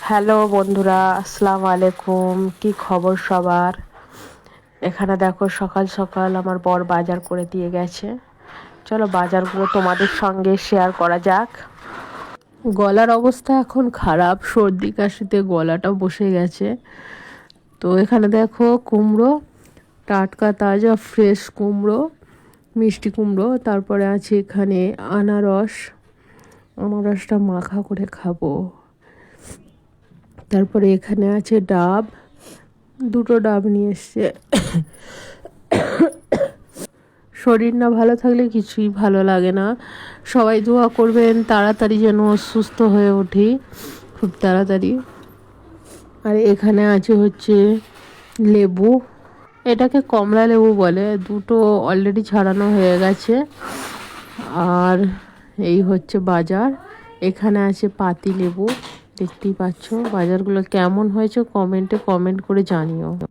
Hello বন্ধুরা, আসসালামু আলাইকুম। কি খবর সবার? এখানে দেখো সকাল সকাল আমার বর বাজার করে দিয়ে গেছে। চলো বাজারগুলো তোমাদের সঙ্গে শেয়ার করা যাক। গলার অবস্থা এখন খারাপ, সর্দি কাশিতে গলাটাও বসে গেছে। তো এখানে দেখো কুমড়ো, টাটকা তাজা ফ্রেশ কুমড়ো, মিষ্টি কুমড়ো। তারপরে আছে এখানে আনারসটা মাখা করে খাবো। তারপরে এখানে আছে ডাব, দুটো ডাব নিয়ে এসছে। শরীর না ভালো থাকলে কিছুই ভালো লাগে না। সবাই দোয়া করবেন তাড়াতাড়ি যেন সুস্থ হয়ে উঠি, খুব তাড়াতাড়ি। আর এখানে আছে হচ্ছে লেবু, এটাকে কমলা লেবু বলে, দুটো অলরেডি ছাড়ানো হয়ে গেছে। আর এই হচ্ছে বাজার। এখানে আছে পাতি লেবু, দেখতেই পাচ্ছ। বাজারগুলো কেমন হয়েছে কমেন্টে কমেন্ট করে জানিও।